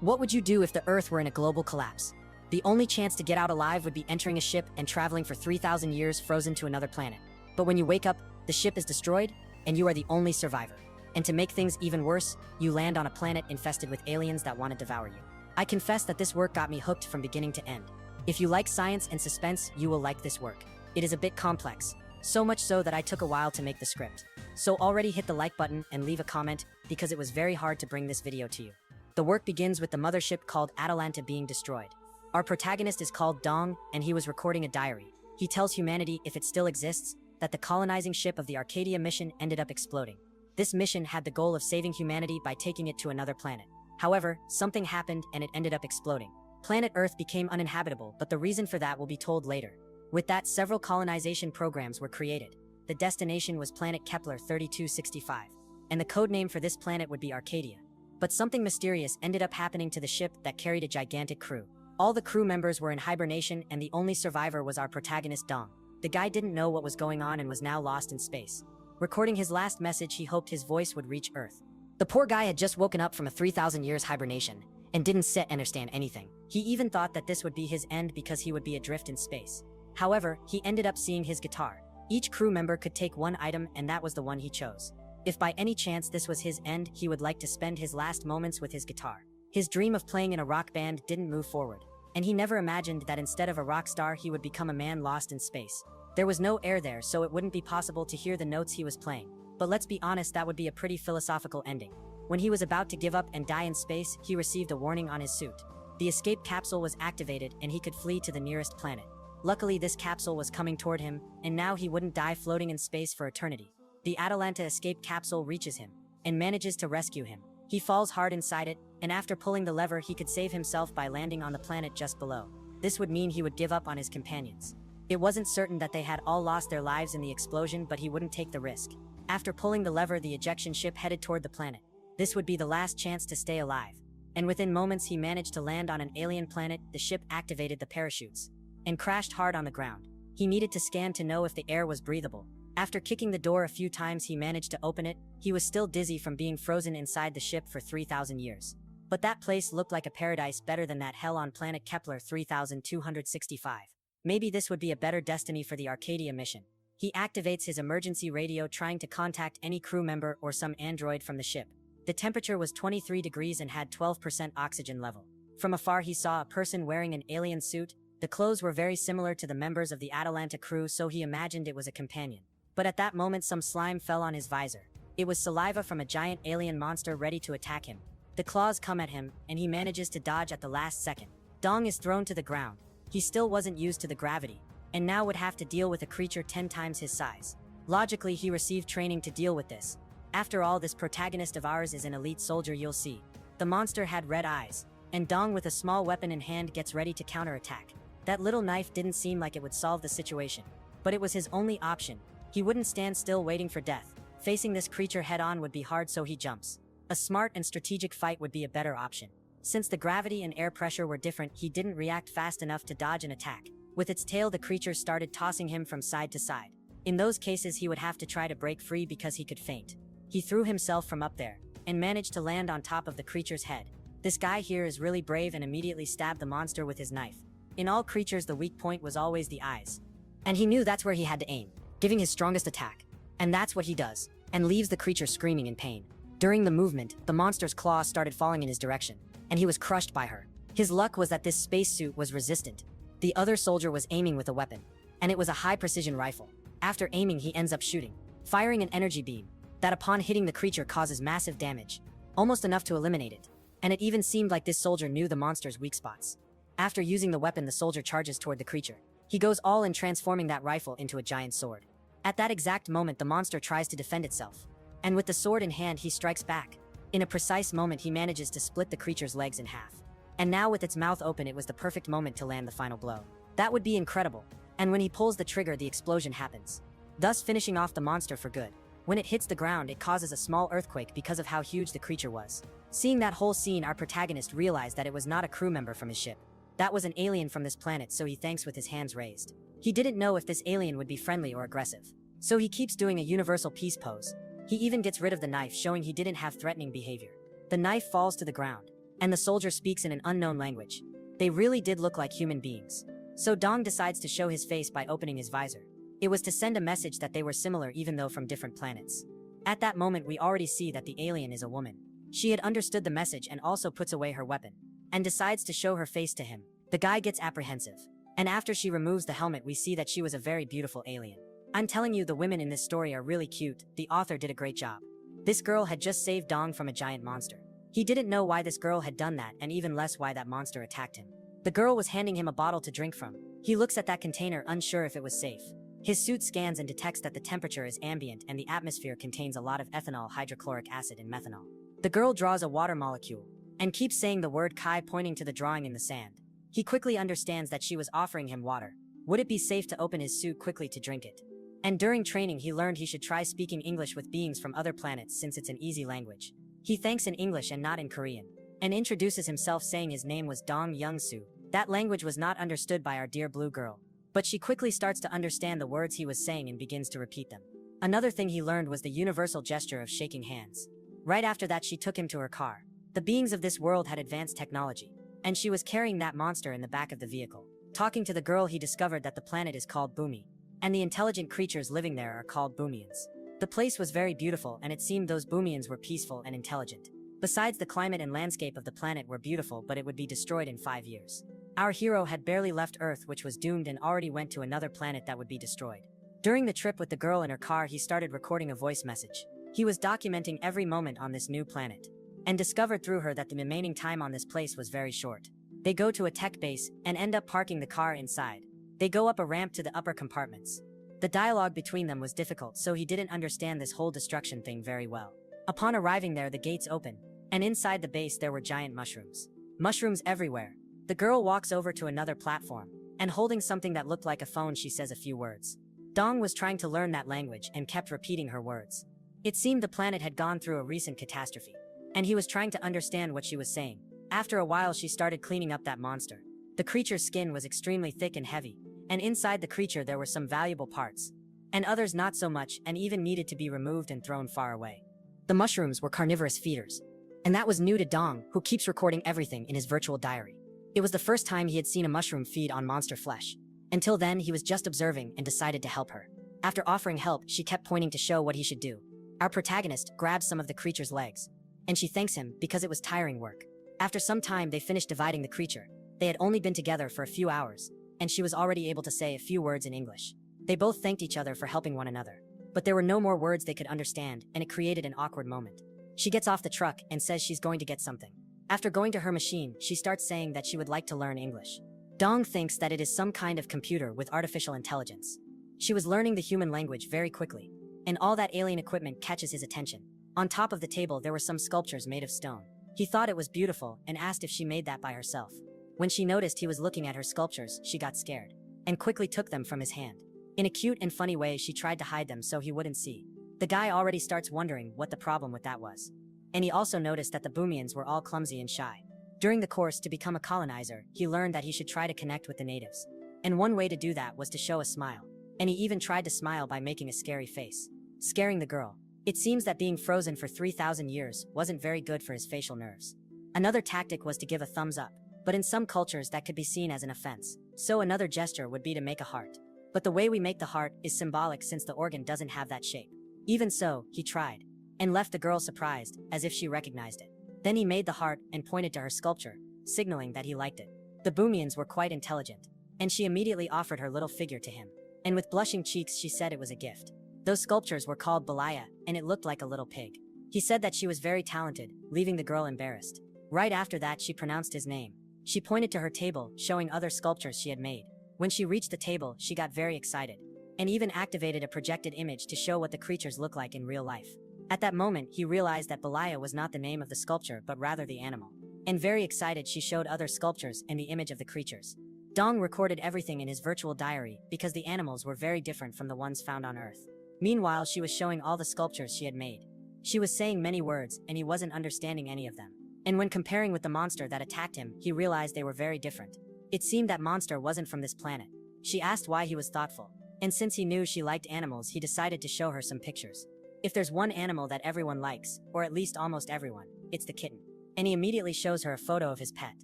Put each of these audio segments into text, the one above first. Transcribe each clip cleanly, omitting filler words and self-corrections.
What would you do if the Earth were in a global collapse? The only chance to get out alive would be entering a ship and traveling for 3,000 years frozen to another planet. But when you wake up, the ship is destroyed, and you are the only survivor. And to make things even worse, you land on a planet infested with aliens that want to devour you. I confess that this work got me hooked from beginning to end. If you like science and suspense, you will like this work. It is a bit complex, so much so that I took a while to make the script. So already hit the like button and leave a comment because it was very hard to bring this video to you. The work begins with the mothership called Atalanta being destroyed. Our protagonist is called Dong, and he was recording a diary. He tells humanity, if it still exists, that the colonizing ship of the Arcadia mission ended up exploding. This mission had the goal of saving humanity by taking it to another planet. However, something happened and it ended up exploding. Planet Earth became uninhabitable, but the reason for that will be told later. With that, several colonization programs were created. The destination was planet Kepler 3265, and the codename for this planet would be Arcadia. But something mysterious ended up happening to the ship that carried a gigantic crew. All the crew members were in hibernation, and the only survivor was our protagonist Dong. The guy didn't know what was going on and was now lost in space. Recording his last message, he hoped his voice would reach Earth. The poor guy had just woken up from a 3,000 years hibernation and didn't understand anything. He even thought that this would be his end because he would be adrift in space. However, he ended up seeing his guitar. Each crew member could take one item, and that was the one he chose. If by any chance this was his end, he would like to spend his last moments with his guitar. His dream of playing in a rock band didn't move forward, and he never imagined that instead of a rock star he would become a man lost in space. There was no air there, so it wouldn't be possible to hear the notes he was playing. But let's be honest, that would be a pretty philosophical ending. When he was about to give up and die in space, he received a warning on his suit. The escape capsule was activated and he could flee to the nearest planet. Luckily, this capsule was coming toward him, and now he wouldn't die floating in space for eternity. The Atalanta escape capsule reaches him and manages to rescue him. He falls hard inside it, and after pulling the lever, he could save himself by landing on the planet just below. This would mean he would give up on his companions. It wasn't certain that they had all lost their lives in the explosion, but he wouldn't take the risk. After pulling the lever, the ejection ship headed toward the planet. This would be the last chance to stay alive. And within moments, he managed to land on an alien planet. The ship activated the parachutes and crashed hard on the ground. He needed to scan to know if the air was breathable. After kicking the door a few times, he managed to open it. He was still dizzy from being frozen inside the ship for 3,000 years. But that place looked like a paradise, better than that hell on planet Kepler 3265. Maybe this would be a better destiny for the Arcadia mission. He activates his emergency radio, trying to contact any crew member or some android from the ship. The temperature was 23 degrees and had 12% oxygen level. From afar, he saw a person wearing an alien suit. The clothes were very similar to the members of the Atalanta crew, so he imagined it was a companion. But at that moment, some slime fell on his visor. It was saliva from a giant alien monster ready to attack him. The claws come at him, and he manages to dodge at the last second. Dong is thrown to the ground. He still wasn't used to the gravity, and now would have to deal with a creature 10 times his size. Logically, he received training to deal with this. After all, this protagonist of ours is an elite soldier, you'll see. The monster had red eyes, and Dong, with a small weapon in hand, gets ready to counterattack. That little knife didn't seem like it would solve the situation, but it was his only option. He wouldn't stand still waiting for death. Facing this creature head-on would be hard, so he jumps. A smart and strategic fight would be a better option. Since the gravity and air pressure were different, he didn't react fast enough to dodge an attack. With its tail, the creature started tossing him from side to side. In those cases, he would have to try to break free because he could faint. He threw himself from up there and managed to land on top of the creature's head. This guy here is really brave and immediately stabbed the monster with his knife. In all creatures, the weak point was always the eyes, and he knew that's where he had to aim, giving his strongest attack. And that's what he does, and leaves the creature screaming in pain. During the movement, the monster's claws started falling in his direction, and he was crushed by her. His luck was that this spacesuit was resistant. The other soldier was aiming with a weapon, and it was a high-precision rifle. After aiming, he ends up shooting, firing an energy beam that upon hitting the creature causes massive damage, almost enough to eliminate it. And it even seemed like this soldier knew the monster's weak spots. After using the weapon, the soldier charges toward the creature. He goes all in, transforming that rifle into a giant sword. At that exact moment, the monster tries to defend itself, and with the sword in hand, he strikes back. In a precise moment, he manages to split the creature's legs in half. And now, with its mouth open, it was the perfect moment to land the final blow. That would be incredible. And when he pulls the trigger, the explosion happens, thus finishing off the monster for good. When it hits the ground, it causes a small earthquake because of how huge the creature was. Seeing that whole scene, our protagonist realized that it was not a crew member from his ship. That was an alien from this planet, so he thanks with his hands raised. He didn't know if this alien would be friendly or aggressive, so he keeps doing a universal peace pose. He even gets rid of the knife, showing he didn't have threatening behavior. The knife falls to the ground, and the soldier speaks in an unknown language. They really did look like human beings. So Dong decides to show his face by opening his visor. It was to send a message that they were similar even though from different planets. At that moment we already see that the alien is a woman. She had understood the message and also puts away her weapon, and decides to show her face to him. The guy gets apprehensive, and after she removes the helmet we see that she was a very beautiful alien. I'm telling you, the women in this story are really cute. The author did a great job. This girl had just saved Dong from a giant monster. He didn't know why this girl had done that, and even less why that monster attacked him. The girl was handing him a bottle to drink from. He looks at that container, unsure if it was safe. His suit scans and detects that the temperature is ambient and the atmosphere contains a lot of ethanol, hydrochloric acid, and methanol. The girl draws a water molecule and keeps saying the word Kai, pointing to the drawing in the sand. He quickly understands that she was offering him water. Would it be safe to open his suit quickly to drink it? And during training he learned he should try speaking English with beings from other planets since it's an easy language. He thanks in English and not in Korean, and introduces himself saying his name was Dong Young-soo. That language was not understood by our dear blue girl, but she quickly starts to understand the words he was saying and begins to repeat them. Another thing he learned was the universal gesture of shaking hands. Right after that she took him to her car. The beings of this world had advanced technology, and she was carrying that monster in the back of the vehicle. Talking to the girl he discovered that the planet is called Boommy, and the intelligent creatures living there are called Boomians. The place was very beautiful and it seemed those Boomians were peaceful and intelligent. Besides, the climate and landscape of the planet were beautiful, but it would be destroyed in 5 years. Our hero had barely left Earth, which was doomed, and already went to another planet that would be destroyed. During the trip with the girl in her car he started recording a voice message. He was documenting every moment on this new planet, and discovered through her that the remaining time on this place was very short. They go to a tech base and end up parking the car inside. They go up a ramp to the upper compartments. The dialogue between them was difficult, so he didn't understand this whole destruction thing very well. Upon arriving there the gates open, and inside the base there were giant mushrooms. Mushrooms everywhere. The girl walks over to another platform, and holding something that looked like a phone she says a few words. Dong was trying to learn that language and kept repeating her words. It seemed the planet had gone through a recent catastrophe, and he was trying to understand what she was saying. After a while she started cleaning up that monster. The creature's skin was extremely thick and heavy, and inside the creature there were some valuable parts, and others not so much, and even needed to be removed and thrown far away. The mushrooms were carnivorous feeders, and that was new to Dong, who keeps recording everything in his virtual diary. It was the first time he had seen a mushroom feed on monster flesh. Until then he was just observing and decided to help her. After offering help she kept pointing to show what he should do. Our protagonist grabs some of the creature's legs, and she thanks him because it was tiring work. After some time they finished dividing the creature. They had only been together for a few hours, and she was already able to say a few words in English. They both thanked each other for helping one another, but there were no more words they could understand, and it created an awkward moment. She gets off the truck and says she's going to get something. After going to her machine, she starts saying that she would like to learn English. Dong thinks that it is some kind of computer with artificial intelligence. She was learning the human language very quickly, and all that alien equipment catches his attention. On top of the table there were some sculptures made of stone. He thought it was beautiful and asked if she made that by herself. When she noticed he was looking at her sculptures, she got scared, and quickly took them from his hand. In a cute and funny way she tried to hide them so he wouldn't see. The guy already starts wondering what the problem with that was. And he also noticed that the Boomians were all clumsy and shy. During the course to become a colonizer, he learned that he should try to connect with the natives. And one way to do that was to show a smile. And he even tried to smile by making a scary face, scaring the girl. It seems that being frozen for 3,000 years wasn't very good for his facial nerves. Another tactic was to give a thumbs up, but in some cultures that could be seen as an offense. So another gesture would be to make a heart. But the way we make the heart is symbolic since the organ doesn't have that shape. Even so, he tried, and left the girl surprised, as if she recognized it. Then he made the heart and pointed to her sculpture, signaling that he liked it. The Boomians were quite intelligent, and she immediately offered her little figure to him. And with blushing cheeks she said it was a gift. Those sculptures were called Balaya, and it looked like a little pig. He said that she was very talented, leaving the girl embarrassed. Right after that she pronounced his name. She pointed to her table, showing other sculptures she had made. When she reached the table, she got very excited, and even activated a projected image to show what the creatures look like in real life. At that moment, he realized that Balaya was not the name of the sculpture but rather the animal. And very excited she showed other sculptures and the image of the creatures. Dong recorded everything in his virtual diary because the animals were very different from the ones found on Earth. Meanwhile, she was showing all the sculptures she had made. She was saying many words and he wasn't understanding any of them. And when comparing with the monster that attacked him, he realized they were very different. It seemed that monster wasn't from this planet. She asked why he was thoughtful, and since he knew she liked animals, he decided to show her some pictures. If there's one animal that everyone likes, or at least almost everyone, it's the kitten. and he immediately shows her a photo of his pet.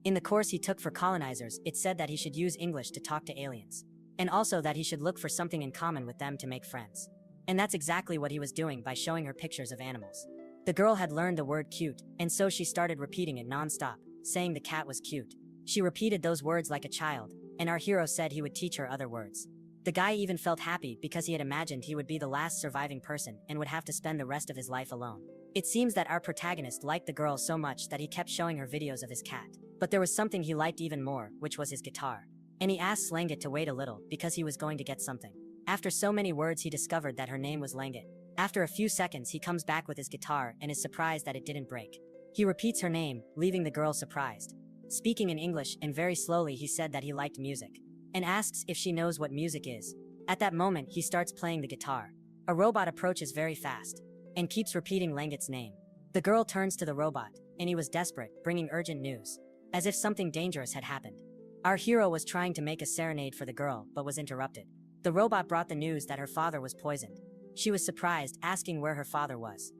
In the course he took for colonizers, it said that he should use English to talk to aliens, and also that he should look for something in common with them to make friends. And that's exactly what he was doing by showing her pictures of animals. The girl had learned the word cute, and so she started repeating it non-stop, saying the cat was cute. She repeated those words like a child, and our hero said he would teach her other words. The guy even felt happy because he had imagined he would be the last surviving person and would have to spend the rest of his life alone. It seems that our protagonist liked the girl so much that he kept showing her videos of his cat. But there was something he liked even more, which was his guitar. And he asked Langut to wait a little because he was going to get something. After so many words, he discovered that her name was Langut. After a few seconds, he comes back with his guitar and is surprised that it didn't break. He repeats her name, leaving the girl surprised. Speaking in English and very slowly, he said that he liked music, and asks if she knows what music is. At that moment, he starts playing the guitar. A robot approaches very fast and keeps repeating Langut's name. The girl turns to the robot, and he was desperate, bringing urgent news, as if something dangerous had happened. Our hero was trying to make a serenade for the girl, but was interrupted. The robot brought the news that her father was poisoned. She was surprised, asking where her father was.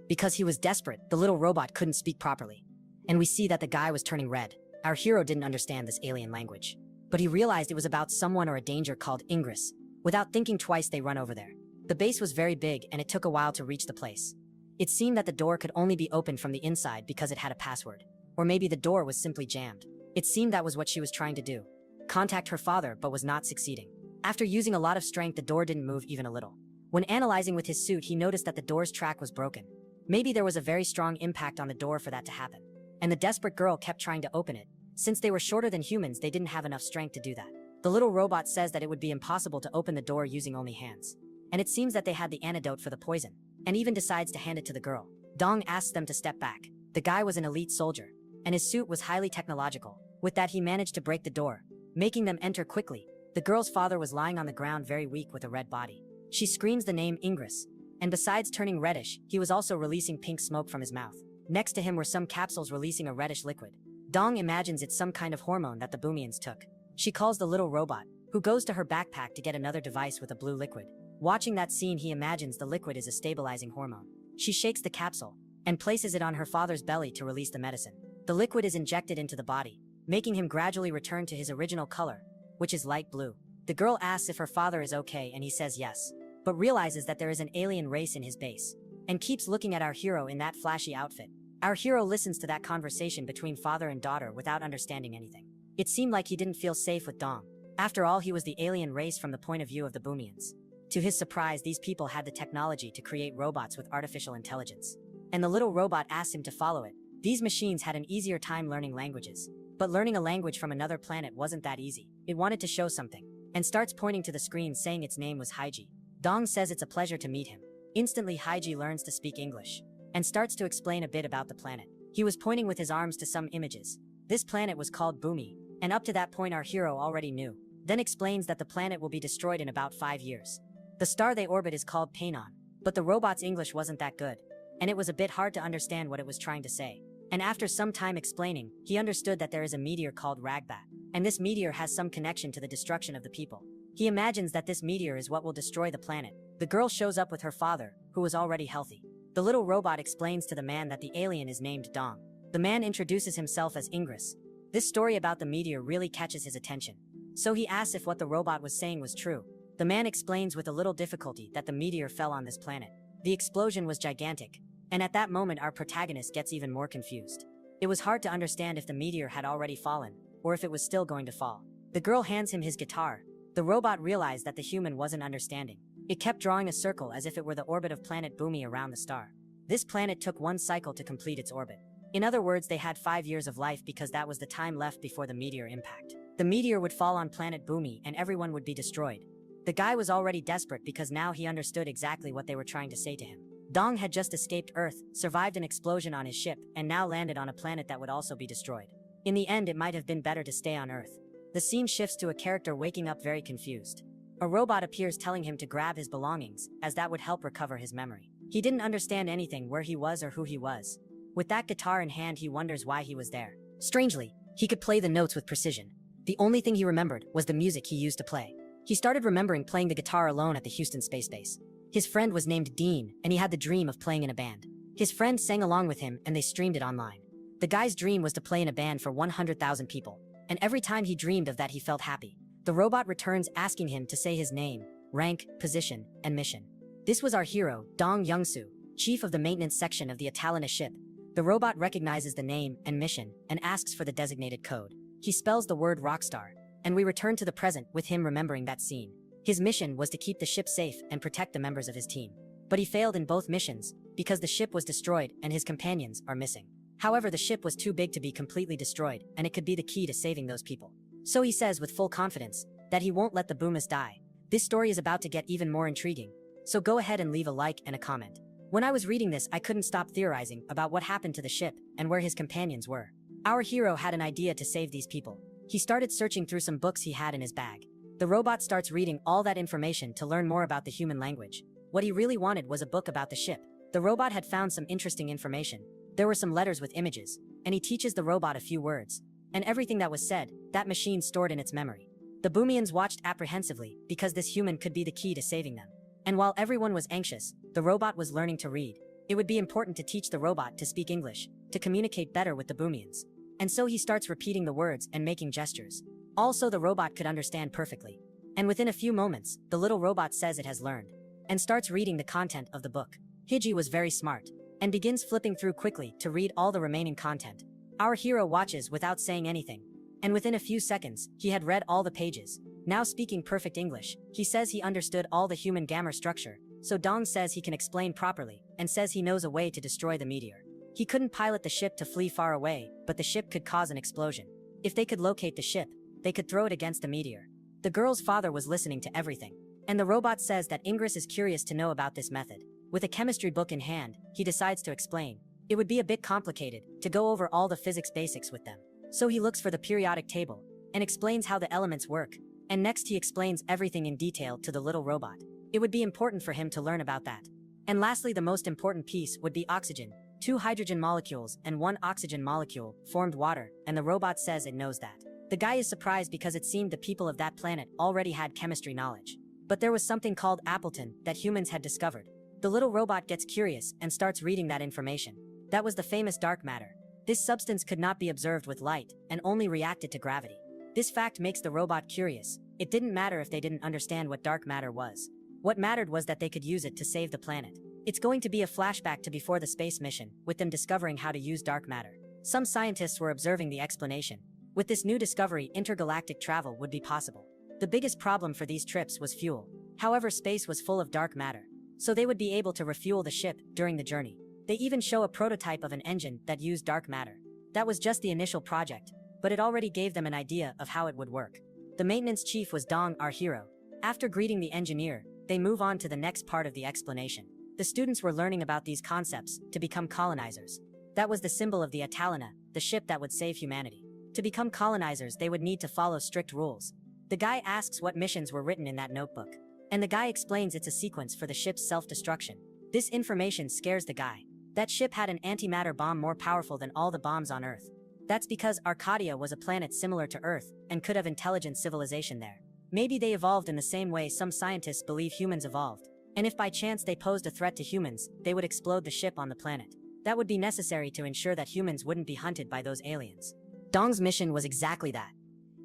Because he was desperate, the little robot couldn't speak properly. And we see that the guy was turning red. Our hero didn't understand this alien language, but he realized it was about someone or a danger called Ingress. Without thinking twice, they run over there. The base was very big, and it took a while to reach the place. It seemed that the door could only be opened from the inside because it had a password. Or maybe the door was simply jammed. It seemed that was what she was trying to do. Contact her father, but was not succeeding. After using a lot of strength, the door didn't move even a little. When analyzing with his suit, he noticed that the door's track was broken. Maybe there was a very strong impact on the door for that to happen. And the desperate girl kept trying to open it. Since they were shorter than humans, they didn't have enough strength to do that. The little robot says that it would be impossible to open the door using only hands. And it seems that they had the antidote for the poison, and even decides to hand it to the girl. Dong asks them to step back. The guy was an elite soldier, and his suit was highly technological. With that, he managed to break the door, making them enter quickly. The girl's father was lying on the ground very weak with a red body. She screams the name Ingress, and besides turning reddish, he was also releasing pink smoke from his mouth. Next to him were some capsules releasing a reddish liquid. Dong imagines it's some kind of hormone that the Boomians took. She calls the little robot, who goes to her backpack to get another device with a blue liquid. Watching that scene, he imagines the liquid is a stabilizing hormone. She shakes the capsule and places it on her father's belly to release the medicine. The liquid is injected into the body, making him gradually return to his original color, which is light blue. The girl asks if her father is okay, and he says yes, but realizes that there is an alien race in his base, and keeps looking at our hero in that flashy outfit. Our hero listens to that conversation between father and daughter without understanding anything. It seemed like he didn't feel safe with Dong. After all, he was the alien race from the point of view of the Boomians. To his surprise, these people had the technology to create robots with artificial intelligence. And the little robot asked him to follow it. These machines had an easier time learning languages. But learning a language from another planet wasn't that easy. It wanted to show something, and starts pointing to the screen saying its name was Haiji. Dong says it's a pleasure to meet him. Instantly, Haiji learns to speak English, and starts to explain a bit about the planet. He was pointing with his arms to some images. This planet was called Boommy, and up to that point our hero already knew. Then explains that the planet will be destroyed in about 5 years. The star they orbit is called Painon, but the robot's English wasn't that good, and it was a bit hard to understand what it was trying to say. And after some time explaining, he understood that there is a meteor called Ragbat, and this meteor has some connection to the destruction of the people. He imagines that this meteor is what will destroy the planet. The girl shows up with her father, who was already healthy. The little robot explains to the man that the alien is named Dong. The man introduces himself as Ingress. This story about the meteor really catches his attention, so he asks if what the robot was saying was true. The man explains with a little difficulty that the meteor fell on this planet. The explosion was gigantic, and at that moment our protagonist gets even more confused. It was hard to understand if the meteor had already fallen, or if it was still going to fall. The girl hands him his guitar. The robot realized that the human wasn't understanding. It kept drawing a circle as if it were the orbit of planet Boommy around the star. This planet took 1 cycle to complete its orbit. In other words, they had 5 years of life because that was the time left before the meteor impact. The meteor would fall on planet Boommy and everyone would be destroyed. The guy was already desperate because now he understood exactly what they were trying to say to him. Dong had just escaped Earth, survived an explosion on his ship, and now landed on a planet that would also be destroyed. In the end, it might have been better to stay on Earth. The scene shifts to a character waking up very confused. A robot appears telling him to grab his belongings, as that would help recover his memory. He didn't understand anything, where he was or who he was. With that guitar in hand, he wonders why he was there. Strangely, he could play the notes with precision. The only thing he remembered was the music he used to play. He started remembering playing the guitar alone at the Houston Space Base. His friend was named Dean, and he had the dream of playing in a band. His friend sang along with him, and they streamed it online. The guy's dream was to play in a band for 100,000 people, and every time he dreamed of that he felt happy. The robot returns asking him to say his name, rank, position, and mission. This was our hero, Dong Youngsu, chief of the maintenance section of the Atalana ship. The robot recognizes the name and mission and asks for the designated code. He spells the word rockstar, and we return to the present with him remembering that scene. His mission was to keep the ship safe and protect the members of his team. But he failed in both missions because the ship was destroyed and his companions are missing. However, the ship was too big to be completely destroyed, and it could be the key to saving those people. So he says with full confidence that he won't let the Boomers die. This story is about to get even more intriguing, so go ahead and leave a like and a comment. When I was reading this, I couldn't stop theorizing about what happened to the ship and where his companions were. Our hero had an idea to save these people. He started searching through some books he had in his bag. The robot starts reading all that information to learn more about the human language. What he really wanted was a book about the ship. The robot had found some interesting information. There were some letters with images, and he teaches the robot a few words. And everything that was said, that machine stored in its memory. The Boomians watched apprehensively because this human could be the key to saving them. And while everyone was anxious, the robot was learning to read. It would be important to teach the robot to speak English, to communicate better with the Boomians. And so he starts repeating the words and making gestures. Also, the robot could understand perfectly. And within a few moments, the little robot says it has learned, and starts reading the content of the book. Hiji was very smart, and begins flipping through quickly to read all the remaining content. Our hero watches without saying anything, and within a few seconds, he had read all the pages. Now speaking perfect English, he says he understood all the human grammar structure, so Dong says he can explain properly, and says he knows a way to destroy the meteor. He couldn't pilot the ship to flee far away, but the ship could cause an explosion. If they could locate the ship, they could throw it against the meteor. The girl's father was listening to everything, and the robot says that Ingress is curious to know about this method. With a chemistry book in hand, he decides to explain. It would be a bit complicated to go over all the physics basics with them. So he looks for the periodic table and explains how the elements work. And next he explains everything in detail to the little robot. It would be important for him to learn about that. And lastly, the most important piece would be oxygen. 2 hydrogen molecules and 1 oxygen molecule formed water, and the robot says it knows that. The guy is surprised because it seemed the people of that planet already had chemistry knowledge. But there was something called Appleton that humans had discovered. The little robot gets curious and starts reading that information. That was the famous dark matter. This substance could not be observed with light and only reacted to gravity. This fact makes the robot curious. It didn't matter if they didn't understand what dark matter was. What mattered was that they could use it to save the planet. It's going to be a flashback to before the space mission, with them discovering how to use dark matter. Some scientists were observing the explanation. With this new discovery, intergalactic travel would be possible. The biggest problem for these trips was fuel. However, space was full of dark matter, so they would be able to refuel the ship during the journey. They even show a prototype of an engine that used dark matter. That was just the initial project, but it already gave them an idea of how it would work. The maintenance chief was Dong, our hero. After greeting the engineer, they move on to the next part of the explanation. The students were learning about these concepts to become colonizers. That was the symbol of the Atalana, the ship that would save humanity. To become colonizers, they would need to follow strict rules. The guy asks what missions were written in that notebook, and the guy explains it's a sequence for the ship's self-destruction. This information scares the guy. That ship had an antimatter bomb more powerful than all the bombs on Earth. That's because Arcadia was a planet similar to Earth and could have intelligent civilization there. Maybe they evolved in the same way some scientists believe humans evolved. And if by chance they posed a threat to humans, they would explode the ship on the planet. That would be necessary to ensure that humans wouldn't be hunted by those aliens. Dong's mission was exactly that.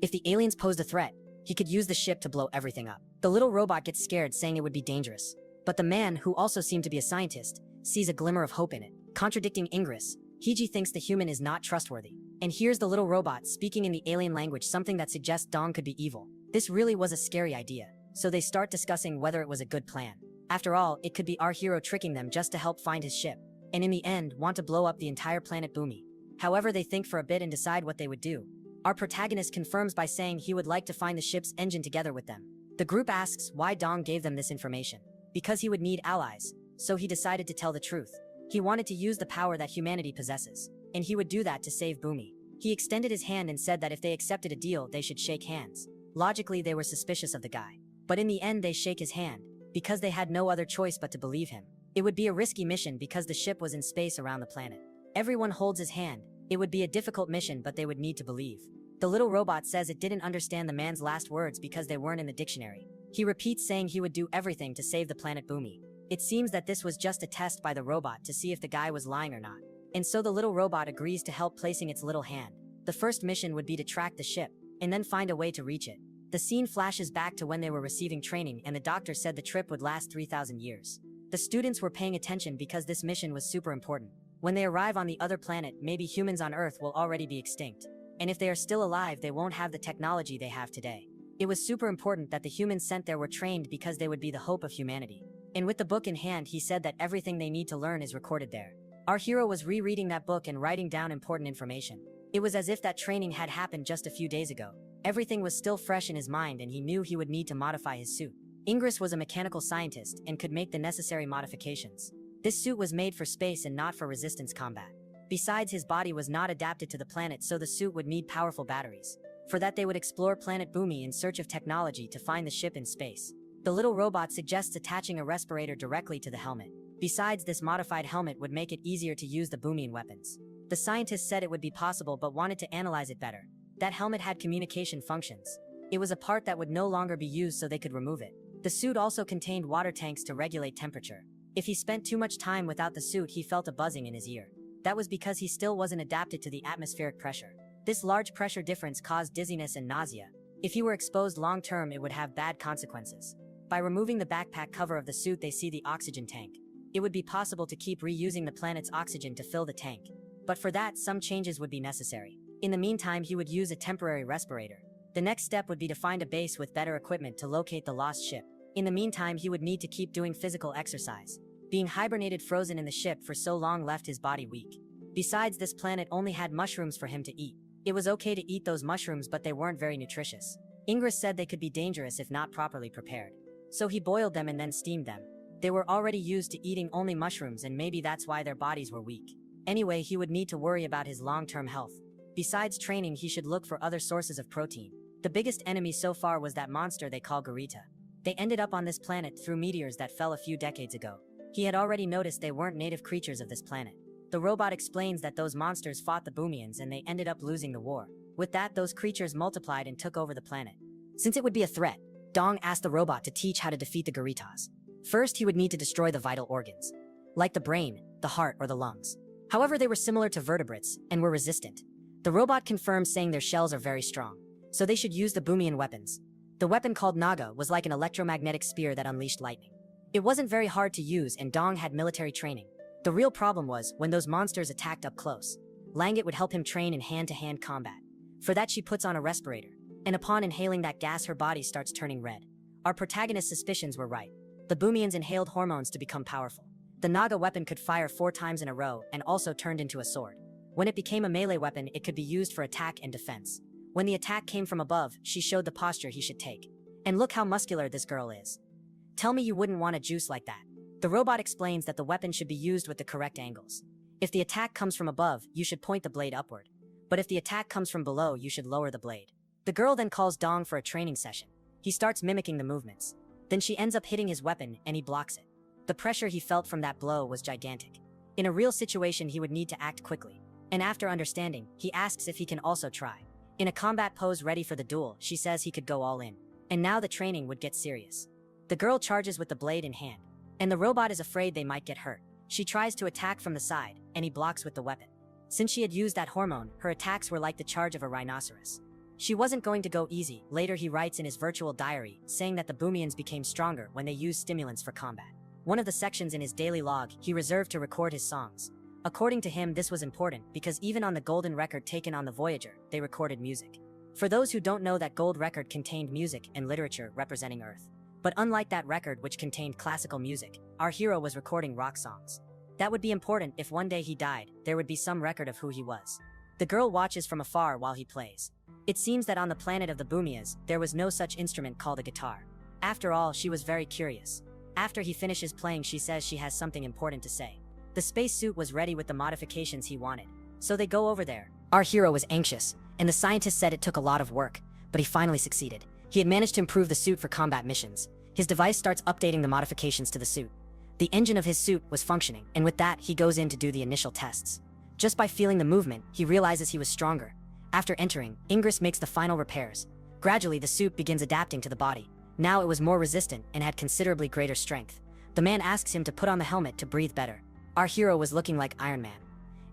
If the aliens posed a threat, he could use the ship to blow everything up. The little robot gets scared, saying it would be dangerous. But the man, who also seemed to be a scientist, sees a glimmer of hope in it. Contradicting Ingress, Hiji thinks the human is not trustworthy, and hears the little robot speaking in the alien language, something that suggests Dong could be evil. This really was a scary idea, so they start discussing whether it was a good plan. After all, it could be our hero tricking them just to help find his ship, and in the end, want to blow up the entire planet Boommy. However, they think for a bit and decide what they would do. Our protagonist confirms by saying he would like to find the ship's engine together with them. The group asks why Dong gave them this information. Because he would need allies, so he decided to tell the truth. He wanted to use the power that humanity possesses, and he would do that to save Boommy. He extended his hand and said that if they accepted a deal, they should shake hands. Logically, they were suspicious of the guy. But in the end, they shake his hand, because they had no other choice but to believe him. It would be a risky mission because the ship was in space around the planet. Everyone holds his hand. It would be a difficult mission, but they would need to believe. The little robot says it didn't understand the man's last words because they weren't in the dictionary. He repeats saying he would do everything to save the planet Boommy. It seems that this was just a test by the robot to see if the guy was lying or not. And so the little robot agrees to help placing its little hand. The first mission would be to track the ship, and then find a way to reach it. The scene flashes back to when they were receiving training and the doctor said the trip would last 3,000 years. The students were paying attention because this mission was super important. When they arrive on the other planet, maybe humans on Earth will already be extinct. And if they are still alive, they won't have the technology they have today. It was super important that the humans sent there were trained because they would be the hope of humanity. And with the book in hand, he said that everything they need to learn is recorded there. Our hero was rereading that book and writing down important information. It was as if that training had happened just a few days ago. Everything was still fresh in his mind and he knew he would need to modify his suit. Ingress was a mechanical scientist and could make the necessary modifications. This suit was made for space and not for resistance combat. Besides, his body was not adapted to the planet, so the suit would need powerful batteries. For that, they would explore planet Boommy in search of technology to find the ship in space. The little robot suggests attaching a respirator directly to the helmet. Besides, this modified helmet would make it easier to use the Boomian weapons. The scientist said it would be possible but wanted to analyze it better. That helmet had communication functions. It was a part that would no longer be used, so they could remove it. The suit also contained water tanks to regulate temperature. If he spent too much time without the suit, he felt a buzzing in his ear. That was because he still wasn't adapted to the atmospheric pressure. This large pressure difference caused dizziness and nausea. If he were exposed long term, it would have bad consequences. By removing the backpack cover of the suit, they see the oxygen tank. It would be possible to keep reusing the planet's oxygen to fill the tank. But for that, some changes would be necessary. In the meantime, he would use a temporary respirator. The next step would be to find a base with better equipment to locate the lost ship. In the meantime, he would need to keep doing physical exercise. Being hibernated frozen in the ship for so long left his body weak. Besides, this planet only had mushrooms for him to eat. It was okay to eat those mushrooms, but they weren't very nutritious. Ingress said they could be dangerous if not properly prepared. So he boiled them and then steamed them. They were already used to eating only mushrooms, and maybe that's why their bodies were weak. Anyway, he would need to worry about his long-term health. Besides training, he should look for other sources of protein. The biggest enemy so far was that monster they call Garita. They ended up on this planet through meteors that fell a few decades ago. He had already noticed they weren't native creatures of this planet. The robot explains that those monsters fought the Boomians and they ended up losing the war. With that, those creatures multiplied and took over the planet. Since it would be a threat, Dong asked the robot to teach how to defeat the Garitas. First, he would need to destroy the vital organs, like the brain, the heart, or the lungs. However, they were similar to vertebrates and were resistant. The robot confirmed, saying their shells are very strong, so they should use the Boomian weapons. The weapon called Naga was like an electromagnetic spear that unleashed lightning. It wasn't very hard to use and Dong had military training. The real problem was when those monsters attacked up close. Langut would help him train in hand-to-hand combat. For that, she puts on a respirator, and upon inhaling that gas, her body starts turning red. Our protagonist's suspicions were right. The Boomians inhaled hormones to become powerful. The Naga weapon could fire 4 times in a row and also turned into a sword. When it became a melee weapon, it could be used for attack and defense. When the attack came from above, she showed the posture he should take. And look how muscular this girl is. Tell me you wouldn't want a juice like that. The robot explains that the weapon should be used with the correct angles. If the attack comes from above, you should point the blade upward. But if the attack comes from below, you should lower the blade. The girl then calls Dong for a training session. He starts mimicking the movements. Then she ends up hitting his weapon and he blocks it. The pressure he felt from that blow was gigantic. In a real situation, he would need to act quickly. And after understanding, he asks if he can also try. In a combat pose ready for the duel, she says he could go all in. And now the training would get serious. The girl charges with the blade in hand. And the robot is afraid they might get hurt. She tries to attack from the side, and he blocks with the weapon. Since she had used that hormone, her attacks were like the charge of a rhinoceros. She wasn't going to go easy. Later, he writes in his virtual diary, saying that the Boomians became stronger when they used stimulants for combat. One of the sections in his daily log, he reserved to record his songs. According to him, this was important because even on the golden record taken on the Voyager, they recorded music. For those who don't know, that gold record contained music and literature representing Earth. But unlike that record, which contained classical music, our hero was recording rock songs. That would be important if one day he died, there would be some record of who he was. The girl watches from afar while he plays. It seems that on the planet of the Boomias, there was no such instrument called a guitar. After all, she was very curious. After he finishes playing, she says she has something important to say. The spacesuit was ready with the modifications he wanted. So they go over there. Our hero was anxious, and the scientist said it took a lot of work, but he finally succeeded. He had managed to improve the suit for combat missions. His device starts updating the modifications to the suit. The engine of his suit was functioning, and with that, he goes in to do the initial tests. Just by feeling the movement, he realizes he was stronger. After entering, Ingress makes the final repairs. Gradually, the suit begins adapting to the body. Now it was more resistant and had considerably greater strength. The man asks him to put on the helmet to breathe better. Our hero was looking like Iron Man.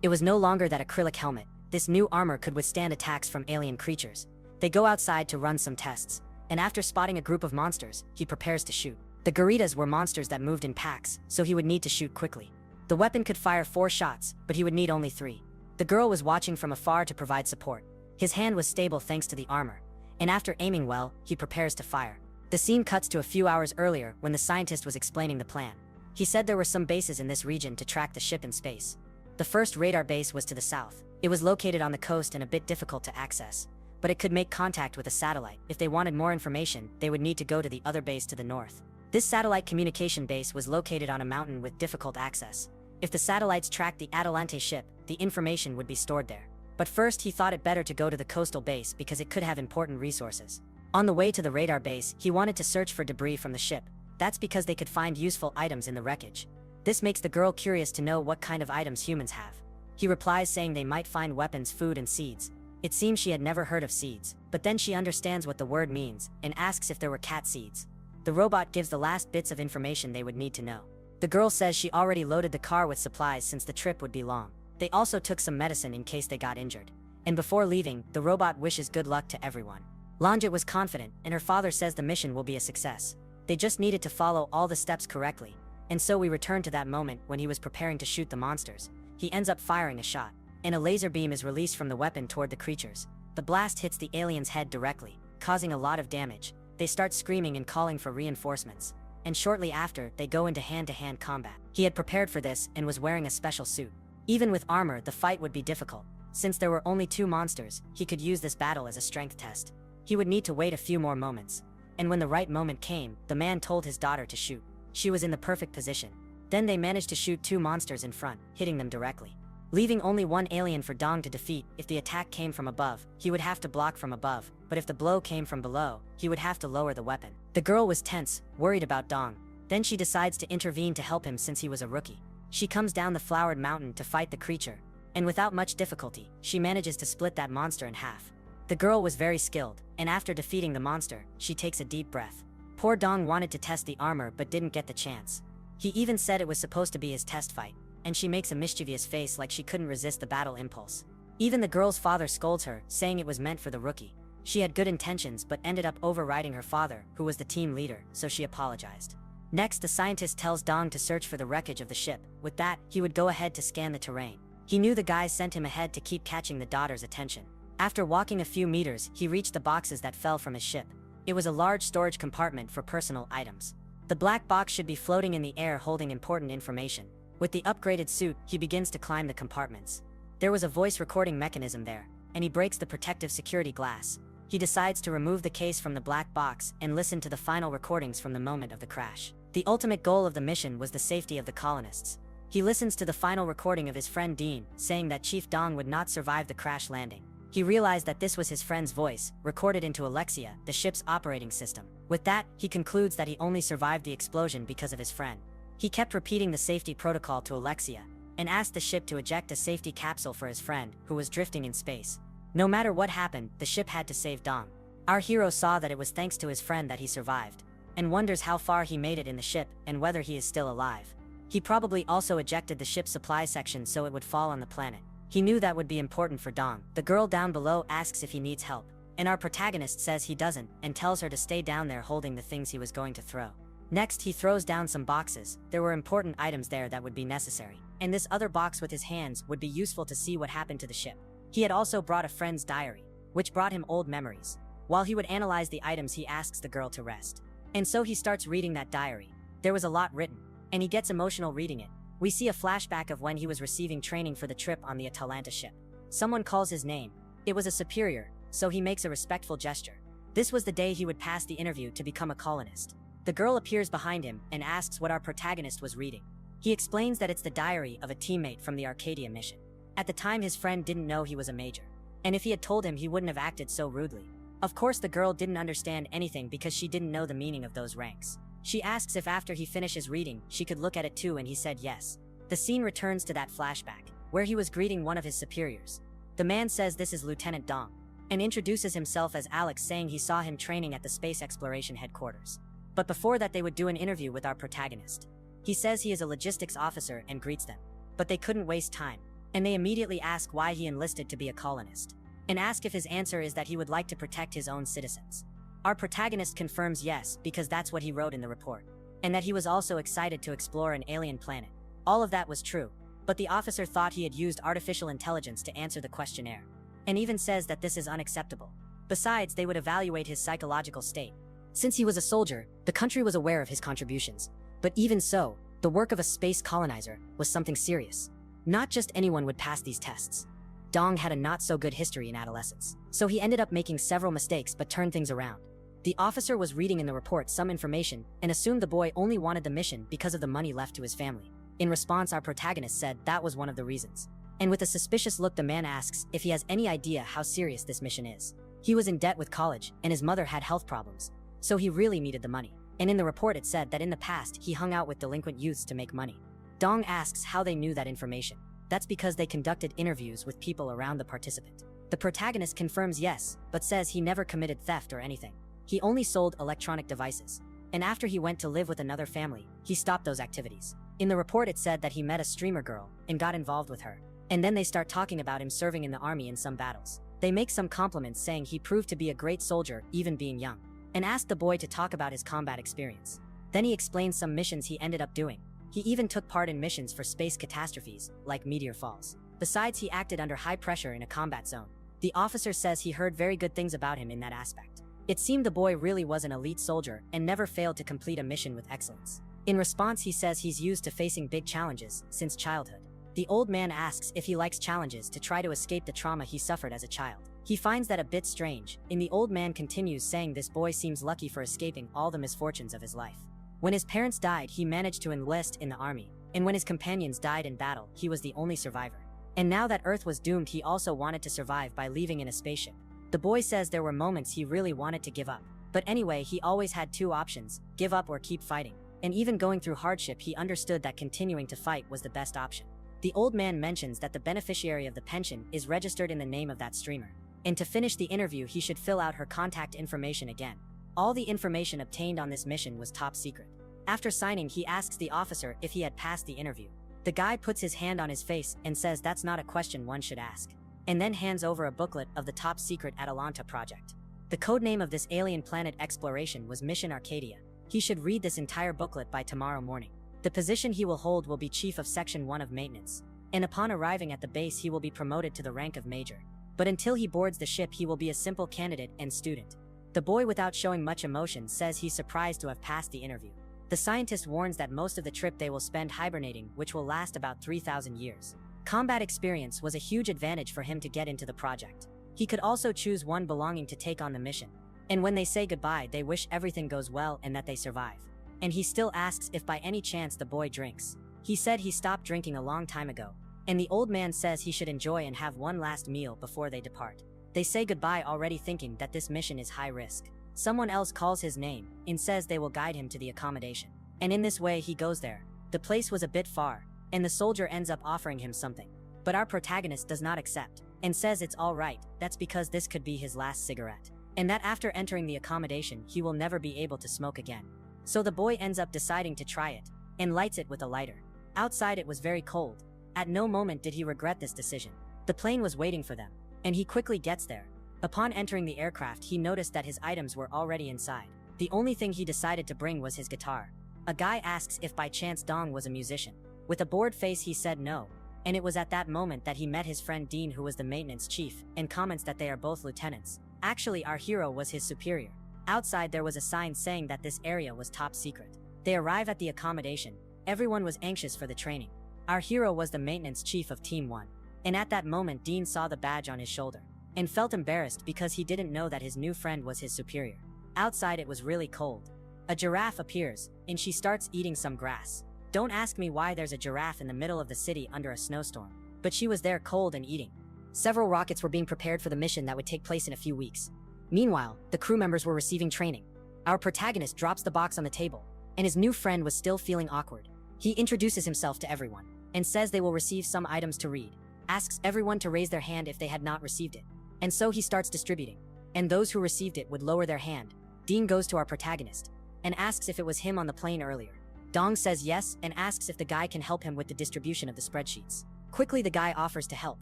It was no longer that acrylic helmet. This new armor could withstand attacks from alien creatures. They go outside to run some tests, and after spotting a group of monsters, he prepares to shoot. The gorillas were monsters that moved in packs, so he would need to shoot quickly. The weapon could fire 4 shots, but he would need only 3. The girl was watching from afar to provide support. His hand was stable thanks to the armor, and after aiming well, he prepares to fire. The scene cuts to a few hours earlier when the scientist was explaining the plan. He said there were some bases in this region to track the ship in space. The first radar base was to the south. It was located on the coast and a bit difficult to access, but it could make contact with a satellite. If they wanted more information, they would need to go to the other base to the north. This satellite communication base was located on a mountain with difficult access. If the satellites tracked the Atalante ship, the information would be stored there. But first he thought it better to go to the coastal base because it could have important resources. On the way to the radar base, he wanted to search for debris from the ship. That's because they could find useful items in the wreckage. This makes the girl curious to know what kind of items humans have. He replies saying they might find weapons, food, and seeds. It seems she had never heard of seeds, but then she understands what the word means and asks if there were cat seeds. The robot gives the last bits of information they would need to know. The girl says she already loaded the car with supplies since the trip would be long. They also took some medicine in case they got injured. And before leaving, the robot wishes good luck to everyone. Langut was confident, and her father says the mission will be a success. They just needed to follow all the steps correctly. And so we return to that moment when he was preparing to shoot the monsters. He ends up firing a shot, and a laser beam is released from the weapon toward the creatures. The blast hits the alien's head directly, causing a lot of damage. They start screaming and calling for reinforcements. And shortly after, they go into hand-to-hand combat. He had prepared for this and was wearing a special suit. Even with armor, the fight would be difficult. Since there were only 2 monsters, he could use this battle as a strength test. He would need to wait a few more moments. And when the right moment came, the man told his daughter to shoot. She was in the perfect position. Then they managed to shoot 2 monsters in front, hitting them directly, leaving only 1 alien for Dong to defeat. If the attack came from above, he would have to block from above, but if the blow came from below, he would have to lower the weapon. The girl was tense, worried about Dong. Then she decides to intervene to help him since he was a rookie. She comes down the flowered mountain to fight the creature, and without much difficulty, she manages to split that monster in half. The girl was very skilled, and after defeating the monster, she takes a deep breath. Poor Dong wanted to test the armor but didn't get the chance. He even said it was supposed to be his test fight, and she makes a mischievous face like she couldn't resist the battle impulse. Even the girl's father scolds her, saying it was meant for the rookie. She had good intentions but ended up overriding her father, who was the team leader, so she apologized. Next, the scientist tells Dong to search for the wreckage of the ship. With that, he would go ahead to scan the terrain. He knew the guys sent him ahead to keep catching the daughter's attention. After walking a few meters, he reached the boxes that fell from his ship. It was a large storage compartment for personal items. The black box should be floating in the air holding important information. With the upgraded suit, he begins to climb the compartments. There was a voice recording mechanism there, and he breaks the protective security glass. He decides to remove the case from the black box and listen to the final recordings from the moment of the crash. The ultimate goal of the mission was the safety of the colonists. He listens to the final recording of his friend Dean, saying that Chief Dong would not survive the crash landing. He realized that this was his friend's voice, recorded into Alexia, the ship's operating system. With that, he concludes that he only survived the explosion because of his friend. He kept repeating the safety protocol to Alexia, and asked the ship to eject a safety capsule for his friend, who was drifting in space. No matter what happened, the ship had to save Dong. Our hero saw that it was thanks to his friend that he survived, and wonders how far he made it in the ship and whether he is still alive. He probably also ejected the ship's supply section so it would fall on the planet. He knew that would be important for Dong. The girl down below asks if he needs help, and our protagonist says he doesn't and tells her to stay down there holding the things he was going to throw. Next, he throws down some boxes. There were important items there that would be necessary, and this other box with his hands would be useful to see what happened to the ship. He had also brought a friend's diary, which brought him old memories. While he would analyze the items, he asks the girl to rest. And so he starts reading that diary. There was a lot written, and he gets emotional reading it. We see a flashback of when he was receiving training for the trip on the Atalanta ship. Someone calls his name. It was a superior, so he makes a respectful gesture. This was the day he would pass the interview to become a colonist. The girl appears behind him and asks what our protagonist was reading. He explains that it's the diary of a teammate from the Arcadia mission. At the time, his friend didn't know he was a major, and if he had told him, he wouldn't have acted so rudely. Of course, the girl didn't understand anything because she didn't know the meaning of those ranks. She asks if after he finishes reading, she could look at it too, and he said yes. The scene returns to that flashback, where he was greeting one of his superiors. The man says this is Lieutenant Dong, and introduces himself as Alex, saying he saw him training at the Space Exploration Headquarters. But before that, they would do an interview with our protagonist. He says he is a logistics officer and greets them. But they couldn't waste time. and they immediately ask why he enlisted to be a colonist, and ask if his answer is that he would like to protect his own citizens. Our protagonist confirms yes, because that's what he wrote in the report, and that he was also excited to explore an alien planet. All of that was true, but the officer thought he had used artificial intelligence to answer the questionnaire, and even says that this is unacceptable. Besides, they would evaluate his psychological state. Since he was a soldier, the country was aware of his contributions, but even so, the work of a space colonizer was something serious. Not just anyone would pass these tests. Dong had a not-so-good history in adolescence, so he ended up making several mistakes but turned things around. The officer was reading in the report some information and assumed the boy only wanted the mission because of the money left to his family. In response, our protagonist said that was one of the reasons. And with a suspicious look, the man asks if he has any idea how serious this mission is. He was in debt with college, and his mother had health problems, so he really needed the money. And in the report it said that in the past he hung out with delinquent youths to make money. Dong asks how they knew that information. That's because they conducted interviews with people around the participant. The protagonist confirms yes, but says he never committed theft or anything. He only sold electronic devices. And after he went to live with another family, he stopped those activities. In the report it said that he met a streamer girl and got involved with her. And then they start talking about him serving in the army in some battles. They make some compliments saying he proved to be a great soldier even being young, and asked the boy to talk about his combat experience. Then he explains some missions he ended up doing. He even took part in missions for space catastrophes, like meteor falls. Besides, he acted under high pressure in a combat zone. The officer says he heard very good things about him in that aspect. It seemed the boy really was an elite soldier and never failed to complete a mission with excellence. In response, he says he's used to facing big challenges since childhood. The old man asks if he likes challenges to try to escape the trauma he suffered as a child. He finds that a bit strange, and the old man continues saying this boy seems lucky for escaping all the misfortunes of his life. When his parents died, he managed to enlist in the army, and when his companions died in battle, he was the only survivor. And now that Earth was doomed, he also wanted to survive by leaving in a spaceship. The boy says there were moments he really wanted to give up. But anyway, he always had two options, give up or keep fighting. And even going through hardship, he understood that continuing to fight was the best option. The old man mentions that the beneficiary of the pension is registered in the name of that streamer. And to finish the interview, he should fill out her contact information again. All the information obtained on this mission was top secret. After signing, he asks the officer if he had passed the interview. The guy puts his hand on his face and says that's not a question one should ask, and then hands over a booklet of the top secret Atalanta project. The codename of this alien planet exploration was Mission Arcadia. He should read this entire booklet by tomorrow morning. The position he will hold will be Chief of Section 1 of Maintenance, and upon arriving at the base he will be promoted to the rank of Major. But until he boards the ship, he will be a simple candidate and student. The boy, without showing much emotion, says he's surprised to have passed the interview. The scientist warns that most of the trip they will spend hibernating, which will last about 3,000 years. Combat experience was a huge advantage for him to get into the project. He could also choose one belonging to take on the mission. And when they say goodbye, they wish everything goes well and that they survive. And he still asks if by any chance the boy drinks. He said he stopped drinking a long time ago. And the old man says he should enjoy and have one last meal before they depart. They say goodbye already thinking that this mission is high risk. Someone else calls his name and says they will guide him to the accommodation. And in this way he goes there. The place was a bit far, and the soldier ends up offering him something. But our protagonist does not accept, and says it's alright, that's because this could be his last cigarette. And that after entering the accommodation he will never be able to smoke again. So the boy ends up deciding to try it, and lights it with a lighter. Outside it was very cold. At no moment did he regret this decision. The plane was waiting for them, and he quickly gets there. Upon entering the aircraft, he noticed that his items were already inside. The only thing he decided to bring was his guitar. A guy asks if by chance Dong was a musician. With a bored face he said no, and it was at that moment that he met his friend Dean, who was the maintenance chief, and comments that they are both lieutenants. Actually, our hero was his superior. Outside there was a sign saying that this area was top secret. They arrive at the accommodation. Everyone was anxious for the training. Our hero was the maintenance chief of Team 1. And at that moment Dean saw the badge on his shoulder, and felt embarrassed because he didn't know that his new friend was his superior. Outside it was really cold. A giraffe appears, and she starts eating some grass. Don't ask me why there's a giraffe in the middle of the city under a snowstorm, but she was there cold and eating. Several rockets were being prepared for the mission that would take place in a few weeks. Meanwhile, the crew members were receiving training. Our protagonist drops the box on the table, and his new friend was still feeling awkward. He introduces himself to everyone, and says they will receive some items to read. Asks everyone to raise their hand if they had not received it. And so he starts distributing, and those who received it would lower their hand. Dean goes to our protagonist, and asks if it was him on the plane earlier. Dong says yes, and asks if the guy can help him with the distribution of the spreadsheets. Quickly, the guy offers to help.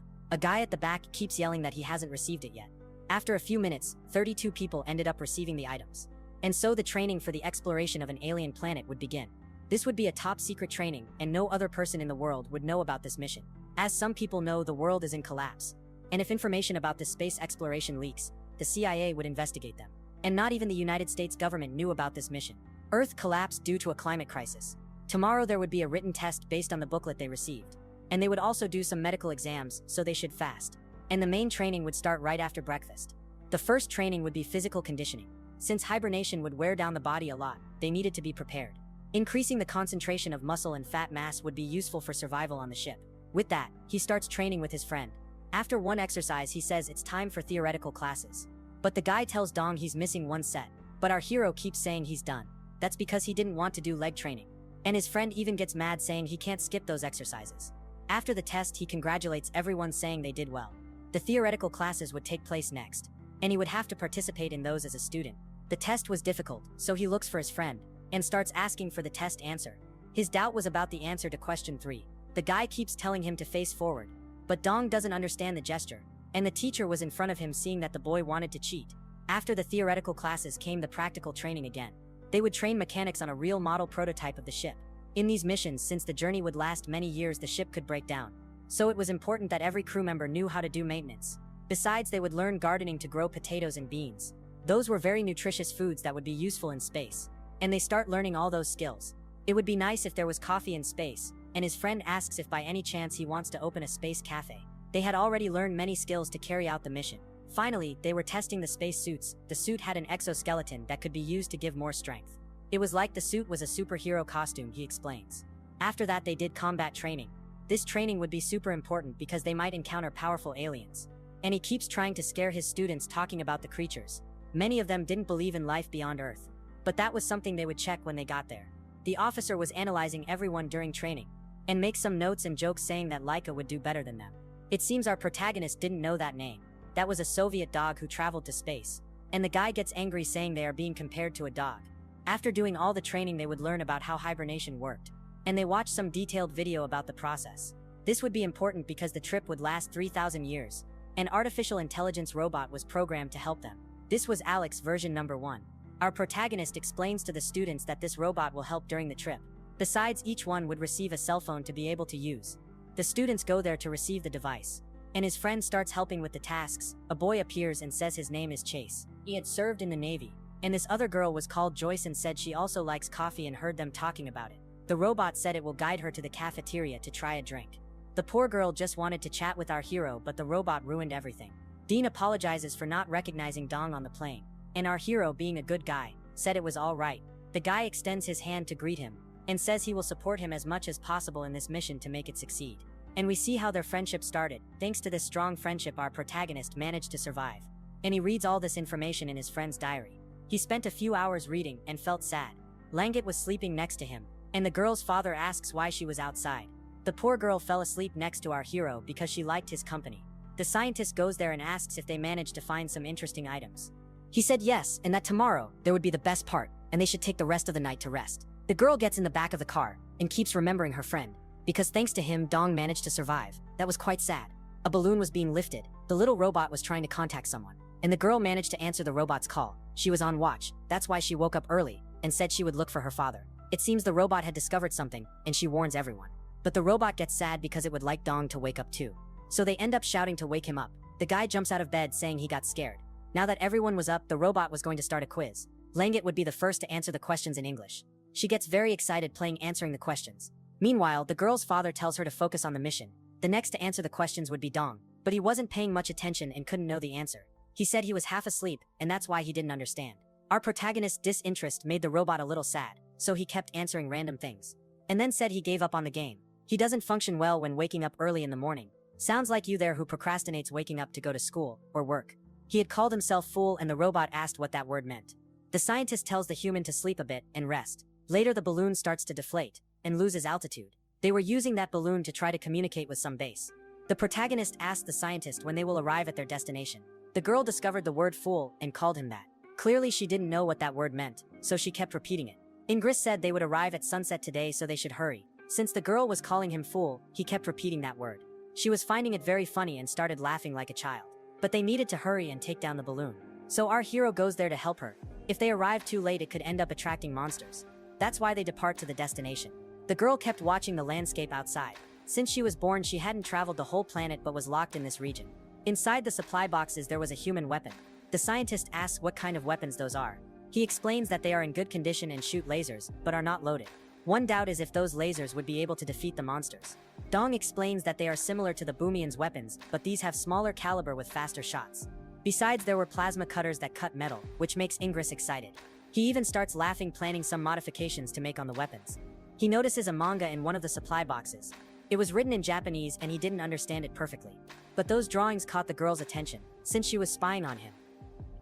A guy at the back keeps yelling that he hasn't received it yet. After a few minutes, 32 people ended up receiving the items. And so the training for the exploration of an alien planet would begin. This would be a top-secret training, and no other person in the world would know about this mission. As some people know, the world is in collapse. And if information about this space exploration leaks, the CIA would investigate them. And not even the United States government knew about this mission. Earth collapsed due to a climate crisis. Tomorrow there would be a written test based on the booklet they received. And they would also do some medical exams, so they should fast. And the main training would start right after breakfast. The first training would be physical conditioning. Since hibernation would wear down the body a lot, they needed to be prepared. Increasing the concentration of muscle and fat mass would be useful for survival on the ship. With that, he starts training with his friend. After one exercise, he says it's time for theoretical classes. But the guy tells Dong he's missing one set. But our hero keeps saying he's done. That's because he didn't want to do leg training. And his friend even gets mad saying he can't skip those exercises. After the test, he congratulates everyone saying they did well. The theoretical classes would take place next, and he would have to participate in those as a student. The test was difficult, so he looks for his friend and starts asking for the test answer. His doubt was about the answer to question 3. The guy keeps telling him to face forward, but Dong doesn't understand the gesture, and the teacher was in front of him seeing that the boy wanted to cheat. After the theoretical classes came the practical training again. They would train mechanics on a real model prototype of the ship. In these missions, since the journey would last many years, the ship could break down. So it was important that every crew member knew how to do maintenance. Besides, they would learn gardening to grow potatoes and beans. Those were very nutritious foods that would be useful in space. And they start learning all those skills. It would be nice if there was coffee in space, and his friend asks if by any chance he wants to open a space cafe. They had already learned many skills to carry out the mission. Finally, they were testing the space suits. The suit had an exoskeleton that could be used to give more strength. It was like the suit was a superhero costume, he explains. After that, they did combat training. This training would be super important because they might encounter powerful aliens. And he keeps trying to scare his students talking about the creatures. Many of them didn't believe in life beyond Earth. But that was something they would check when they got there. The officer was analyzing everyone during training, and makes some notes and jokes saying that Laika would do better than them. It seems our protagonist didn't know that name. That was a Soviet dog who traveled to space. And the guy gets angry saying they are being compared to a dog. After doing all the training, they would learn about how hibernation worked. And they watched some detailed video about the process. This would be important because the trip would last 3,000 years. An artificial intelligence robot was programmed to help them. This was Alex version number 1. Our protagonist explains to the students that this robot will help during the trip. Besides, each one would receive a cell phone to be able to use. The students go there to receive the device. And his friend starts helping with the tasks. A boy appears and says his name is Chase. He had served in the Navy. And this other girl was called Joyce and said she also likes coffee and heard them talking about it. The robot said it will guide her to the cafeteria to try a drink. The poor girl just wanted to chat with our hero, but the robot ruined everything. Dean apologizes for not recognizing Dong on the plane. And our hero, being a good guy, said it was all right. The guy extends his hand to greet him and says he will support him as much as possible in this mission to make it succeed. And we see how their friendship started. Thanks to this strong friendship, our protagonist managed to survive. And he reads all this information in his friend's diary. He spent a few hours reading and felt sad. Langut was sleeping next to him, and the girl's father asks why she was outside. The poor girl fell asleep next to our hero because she liked his company. The scientist goes there and asks if they managed to find some interesting items. He said yes, and that tomorrow there would be the best part, and they should take the rest of the night to rest. The girl gets in the back of the car and keeps remembering her friend, because thanks to him, Dong managed to survive. That was quite sad. A balloon was being lifted. The little robot was trying to contact someone, and the girl managed to answer the robot's call. She was on watch. That's why she woke up early and said she would look for her father. It seems the robot had discovered something, and she warns everyone. But the robot gets sad because it would like Dong to wake up too. So they end up shouting to wake him up. The guy jumps out of bed saying he got scared. Now that everyone was up, the robot was going to start a quiz. Langut would be the first to answer the questions in English. She gets very excited playing answering the questions. Meanwhile, the girl's father tells her to focus on the mission. The next to answer the questions would be Dong, but he wasn't paying much attention and couldn't know the answer. He said he was half asleep, and that's why he didn't understand. Our protagonist's disinterest made the robot a little sad, so he kept answering random things. And then said he gave up on the game. He doesn't function well when waking up early in the morning. Sounds like you there who procrastinates waking up to go to school or work. He had called himself fool, and the robot asked what that word meant. The scientist tells the human to sleep a bit and rest. Later, the balloon starts to deflate and loses altitude. They were using that balloon to try to communicate with some base. The protagonist asked the scientist when they will arrive at their destination. The girl discovered the word fool and called him that. Clearly, she didn't know what that word meant, so she kept repeating it. Ingris said they would arrive at sunset today, so they should hurry. Since the girl was calling him fool, he kept repeating that word. She was finding it very funny and started laughing like a child. But they needed to hurry and take down the balloon. So our hero goes there to help her. If they arrive too late, it could end up attracting monsters. That's why they depart to the destination. The girl kept watching the landscape outside. Since she was born, she hadn't traveled the whole planet but was locked in this region. Inside the supply boxes, there was a human weapon. The scientist asks what kind of weapons those are. He explains that they are in good condition and shoot lasers, but are not loaded. One doubt is if those lasers would be able to defeat the monsters. Dong explains that they are similar to the Boomians' weapons, but these have smaller caliber with faster shots. Besides, there were plasma cutters that cut metal, which makes Ingress excited. He even starts laughing, planning some modifications to make on the weapons. He notices a manga in one of the supply boxes. It was written in Japanese and he didn't understand it perfectly. But those drawings caught the girl's attention, since she was spying on him.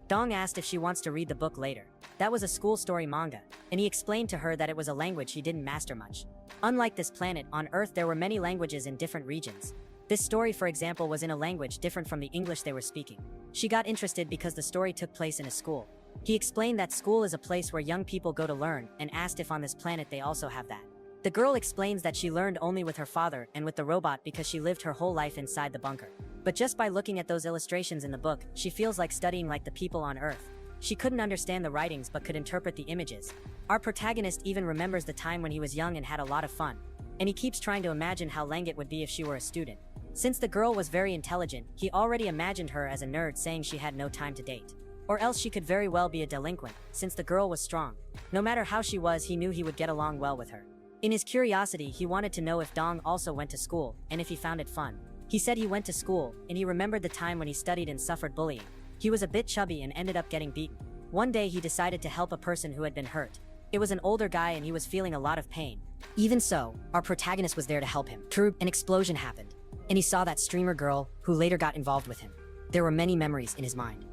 Dong asked if she wants to read the book later. That was a school story manga, and he explained to her that it was a language he didn't master much. Unlike this planet, on Earth there were many languages in different regions. This story, for example, was in a language different from the English they were speaking. She got interested because the story took place in a school. He explained that school is a place where young people go to learn, and asked if on this planet they also have that. The girl explains that she learned only with her father and with the robot because she lived her whole life inside the bunker. But just by looking at those illustrations in the book, she feels like studying like the people on Earth. She couldn't understand the writings but could interpret the images. Our protagonist even remembers the time when he was young and had a lot of fun. And he keeps trying to imagine how Langut would be if she were a student. Since the girl was very intelligent, he already imagined her as a nerd, saying she had no time to date. Or else she could very well be a delinquent, since the girl was strong. No matter how she was, he knew he would get along well with her. In his curiosity, he wanted to know if Dong also went to school, and if he found it fun. He said he went to school, and he remembered the time when he studied and suffered bullying. He was a bit chubby and ended up getting beaten. One day he decided to help a person who had been hurt. It was an older guy and he was feeling a lot of pain. Even so, our protagonist was there to help him. True, an explosion happened, and he saw that streamer girl, who later got involved with him. There were many memories in his mind.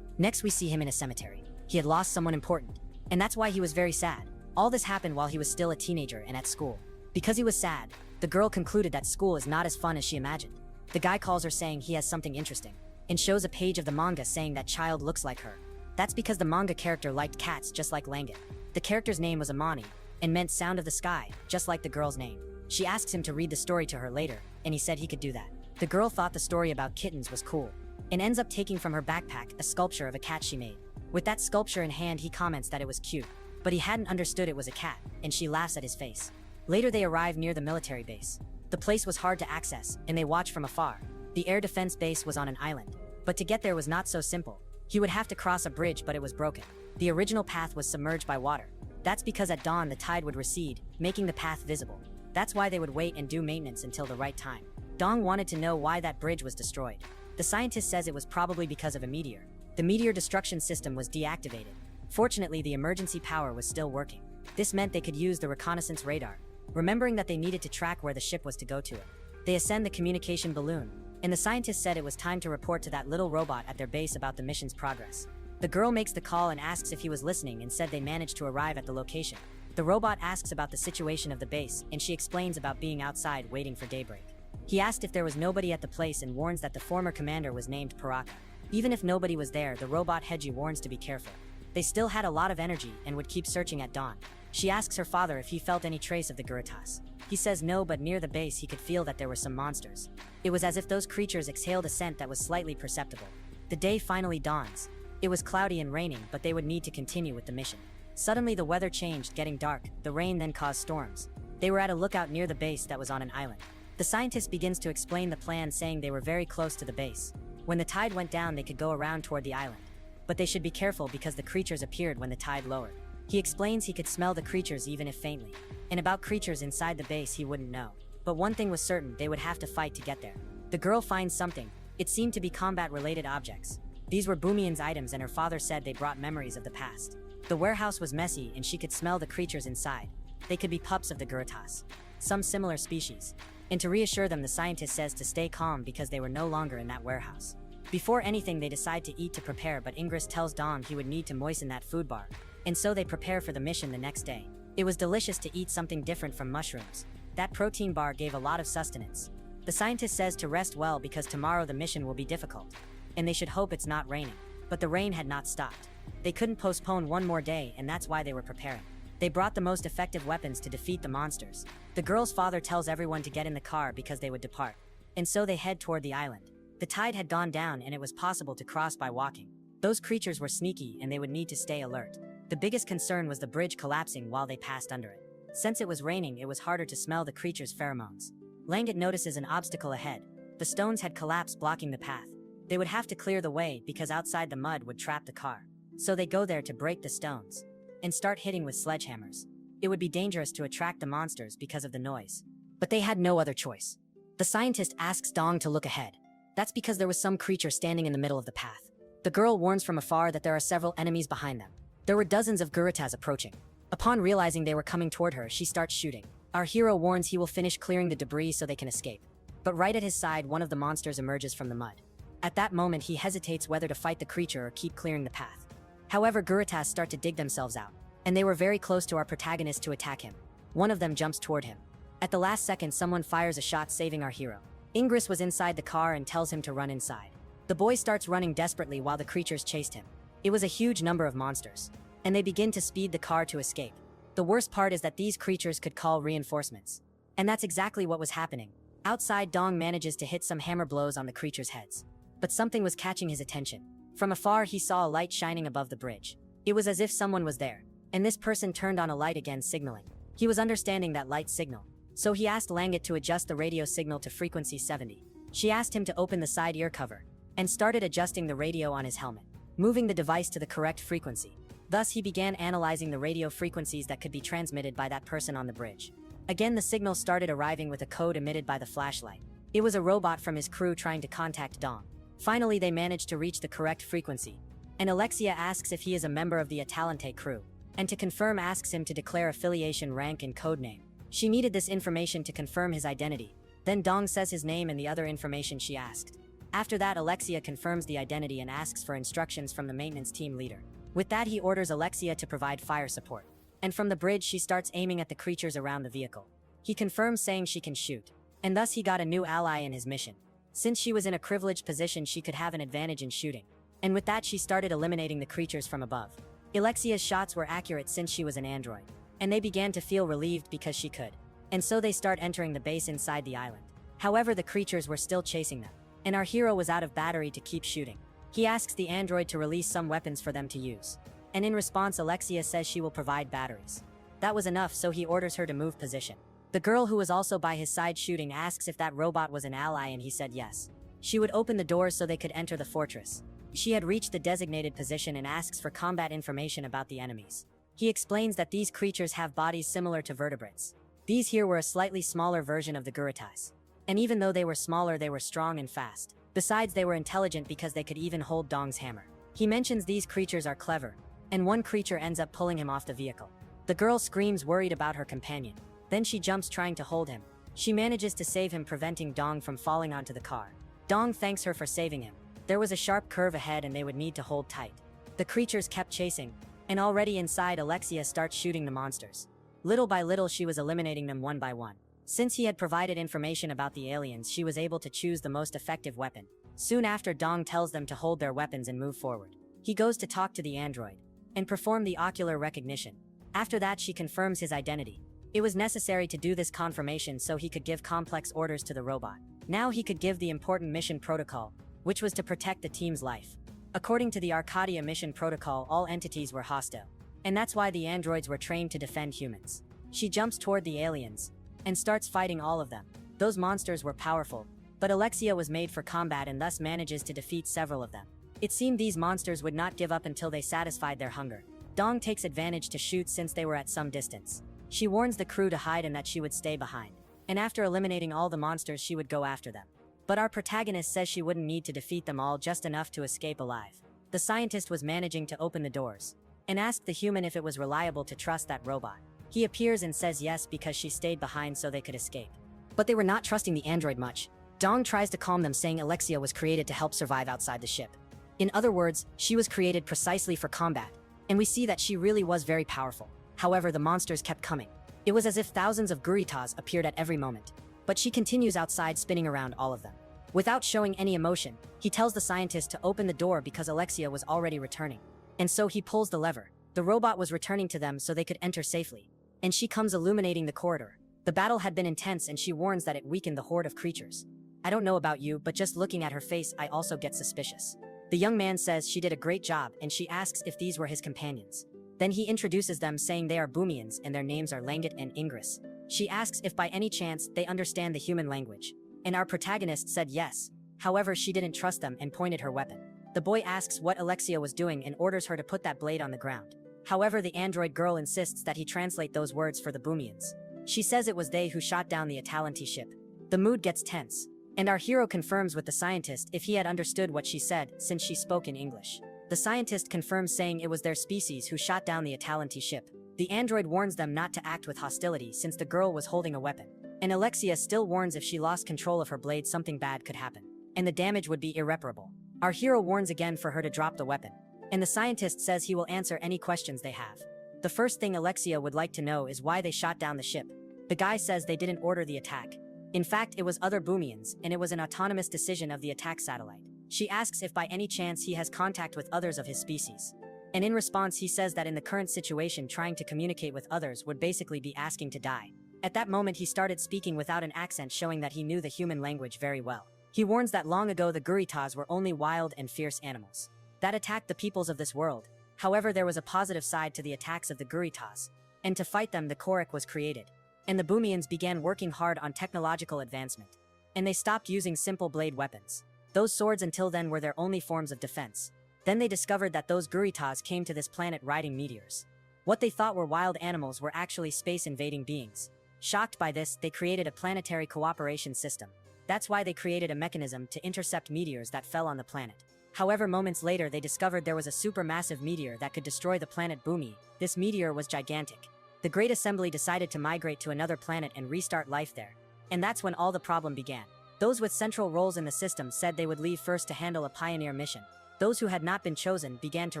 Next we see him in a cemetery. He had lost someone important, and that's why he was very sad. All this happened while he was still a teenager and at school. Because he was sad, the girl concluded that school is not as fun as she imagined. The guy calls her saying he has something interesting, and shows a page of the manga saying that child looks like her. That's because the manga character liked cats just like Langut. The character's name was Amani, and meant sound of the sky, just like the girl's name. She asks him to read the story to her later, and he said he could do that. The girl thought the story about kittens was cool, and ends up taking from her backpack a sculpture of a cat she made. With that sculpture in hand, he comments that it was cute, but he hadn't understood it was a cat, and she laughs at his face. Later they arrive near the military base. The place was hard to access, and they watch from afar. The air defense base was on an island, but to get there was not so simple. He would have to cross a bridge, but it was broken. The original path was submerged by water. That's because at dawn the tide would recede, making the path visible. That's why they would wait and do maintenance until the right time. Dong wanted to know why that bridge was destroyed. The scientist says it was probably because of a meteor. The meteor destruction system was deactivated. Fortunately, the emergency power was still working. This meant they could use the reconnaissance radar, remembering that they needed to track where the ship was to go to it. They ascend the communication balloon, and the scientist said it was time to report to that little robot at their base about the mission's progress. The girl makes the call and asks if he was listening and said they managed to arrive at the location. The robot asks about the situation of the base, and she explains about being outside waiting for daybreak. He asked if there was nobody at the place and warns that the former commander was named Paraka. Even if nobody was there, the robot Heiji warns to be careful. They still had a lot of energy and would keep searching at dawn. She asks her father if he felt any trace of the Guritas. He says no, but near the base he could feel that there were some monsters. It was as if those creatures exhaled a scent that was slightly perceptible. The day finally dawns. It was cloudy and raining, but they would need to continue with the mission. Suddenly the weather changed, getting dark. The rain then caused storms. They were at a lookout near the base that was on an island. The scientist begins to explain the plan, saying they were very close to the base. When the tide went down, they could go around toward the island. But they should be careful because the creatures appeared when the tide lowered. He explains he could smell the creatures even if faintly. And about creatures inside the base he wouldn't know. But one thing was certain, they would have to fight to get there. The girl finds something. It seemed to be combat-related objects. These were Boomy's items, and her father said they brought memories of the past. The warehouse was messy and she could smell the creatures inside. They could be pups of the Guritas, some similar species. And to reassure them, the scientist says to stay calm because they were no longer in that warehouse. Before anything, they decide to eat to prepare, but Ingress tells Dom he would need to moisten that food bar. And so they prepare for the mission the next day. It was delicious to eat something different from mushrooms. That protein bar gave a lot of sustenance. The scientist says to rest well because tomorrow the mission will be difficult. And they should hope it's not raining. But the rain had not stopped. They couldn't postpone one more day, and that's why they were preparing. They brought the most effective weapons to defeat the monsters. The girl's father tells everyone to get in the car because they would depart. and so they head toward the island. The tide had gone down and it was possible to cross by walking. Those creatures were sneaky and they would need to stay alert. The biggest concern was the bridge collapsing while they passed under it. Since it was raining, it was harder to smell the creature's pheromones. Langut notices an obstacle ahead. The stones had collapsed, blocking the path. They would have to clear the way because outside the mud would trap the car. So they go there to break the stones and start hitting with sledgehammers. It would be dangerous to attract the monsters because of the noise. But they had no other choice. The scientist asks Dong to look ahead. That's because there was some creature standing in the middle of the path. The girl warns from afar that there are several enemies behind them. There were dozens of Guritas approaching. Upon realizing they were coming toward her, she starts shooting. Our hero warns he will finish clearing the debris so they can escape. But right at his side, one of the monsters emerges from the mud. At that moment, he hesitates whether to fight the creature or keep clearing the path. However, Guritas start to dig themselves out, and they were very close to our protagonist to attack him. One of them jumps toward him. At the last second, someone fires a shot, saving our hero. Ingress was inside the car and tells him to run inside. The boy starts running desperately while the creatures chased him. It was a huge number of monsters, and they begin to speed the car to escape. The worst part is that these creatures could call reinforcements. And that's exactly what was happening. Outside, Dong manages to hit some hammer blows on the creatures' heads. But something was catching his attention. From afar, he saw a light shining above the bridge. It was as if someone was there, and this person turned on a light again, signaling. He was understanding that light signal, so he asked Langut to adjust the radio signal to frequency 70. She asked him to open the side ear cover, and started adjusting the radio on his helmet, moving the device to the correct frequency. Thus, he began analyzing the radio frequencies that could be transmitted by that person on the bridge. Again, the signal started arriving with a code emitted by the flashlight. It was a robot from his crew trying to contact Dong. Finally, they managed to reach the correct frequency, and Alexia asks if he is a member of the Atalante crew, and to confirm asks him to declare affiliation, rank, and codename. She needed this information to confirm his identity. Then Dong says his name and the other information she asked. After that, Alexia confirms the identity and asks for instructions from the maintenance team leader. With that, he orders Alexia to provide fire support. And from the bridge, she starts aiming at the creatures around the vehicle. He confirms, saying she can shoot, and thus he got a new ally in his mission. Since she was in a privileged position, she could have an advantage in shooting. And with that, she started eliminating the creatures from above. Alexia's shots were accurate since she was an android, and they began to feel relieved because she could. And so they start entering the base inside the island. However, the creatures were still chasing them, and our hero was out of battery to keep shooting. He asks the android to release some weapons for them to use. And in response, Alexia says she will provide batteries. That was enough, so he orders her to move position. The girl, who was also by his side shooting, asks if that robot was an ally, and he said yes. She would open the doors so they could enter the fortress. She had reached the designated position and asks for combat information about the enemies. He explains that these creatures have bodies similar to vertebrates. These here were a slightly smaller version of the Guritas. And even though they were smaller, they were strong and fast. Besides, they were intelligent because they could even hold Dong's hammer. He mentions these creatures are clever, and one creature ends up pulling him off the vehicle. The girl screams, worried about her companion. Then she jumps, trying to hold him. She manages to save him, preventing Dong from falling onto the car. Dong thanks her for saving him. There was a sharp curve ahead and they would need to hold tight. The creatures kept chasing, and already inside, Alexia starts shooting the monsters. Little by little, she was eliminating them one by one. Since he had provided information about the aliens, she was able to choose the most effective weapon. Soon after, Dong tells them to hold their weapons and move forward. He goes to talk to the android and perform the ocular recognition. After that, she confirms his identity. It was necessary to do this confirmation so he could give complex orders to the robot. Now he could give the important mission protocol, which was to protect the team's life. According to the Arcadia mission protocol, all entities were hostile, and that's why the androids were trained to defend humans. She jumps toward the aliens and starts fighting all of them. Those monsters were powerful, but Alexia was made for combat and thus manages to defeat several of them. It seemed these monsters would not give up until they satisfied their hunger. Dong takes advantage to shoot since they were at some distance. She warns the crew to hide and that she would stay behind. And after eliminating all the monsters, she would go after them. But our protagonist says she wouldn't need to defeat them all, just enough to escape alive. The scientist was managing to open the doors and asked the human if it was reliable to trust that robot. He appears and says yes because she stayed behind so they could escape. But they were not trusting the android much. Dong tries to calm them, saying Alexia was created to help survive outside the ship. In other words, she was created precisely for combat, and we see that she really was very powerful. However, the monsters kept coming. It was as if thousands of Guritas appeared at every moment. But she continues outside, spinning around all of them. Without showing any emotion, he tells the scientist to open the door because Alexia was already returning. And so he pulls the lever. The robot was returning to them so they could enter safely. And she comes illuminating the corridor. The battle had been intense and she warns that it weakened the horde of creatures. I don't know about you, but just looking at her face, I also get suspicious. The young man says she did a great job, and she asks if these were his companions. Then he introduces them, saying they are Boomians and their names are Langut and Ingress. She asks if by any chance they understand the human language. And our protagonist said yes. However, she didn't trust them and pointed her weapon. The boy asks what Alexia was doing and orders her to put that blade on the ground. However, the android girl insists that he translate those words for the Boomians. She says it was they who shot down the Atalanti ship. The mood gets tense. And our hero confirms with the scientist if he had understood what she said, since she spoke in English. The scientist confirms, saying it was their species who shot down the Atalanti ship. The android warns them not to act with hostility since the girl was holding a weapon. And Alexia still warns if she lost control of her blade, something bad could happen. And the damage would be irreparable. Our hero warns again for her to drop the weapon. And the scientist says he will answer any questions they have. The first thing Alexia would like to know is why they shot down the ship. The guy says they didn't order the attack. In fact, it was other Boomians, and it was an autonomous decision of the attack satellite. She asks if by any chance he has contact with others of his species. And in response, he says that in the current situation, trying to communicate with others would basically be asking to die. At that moment, he started speaking without an accent, showing that he knew the human language very well. He warns that long ago the Guritas were only wild and fierce animals that attacked the peoples of this world. However, there was a positive side to the attacks of the Guritas, and to fight them the Korok was created. And the Boomians began working hard on technological advancement. And they stopped using simple blade weapons. Those swords until then were their only forms of defense. Then they discovered that those Guritas came to this planet riding meteors. What they thought were wild animals were actually space-invading beings. Shocked by this, they created a planetary cooperation system. That's why they created a mechanism to intercept meteors that fell on the planet. However, moments later they discovered there was a supermassive meteor that could destroy the planet Boommy. This meteor was gigantic. The Great Assembly decided to migrate to another planet and restart life there. And that's when all the problem began. Those with central roles in the system said they would leave first to handle a pioneer mission. Those who had not been chosen began to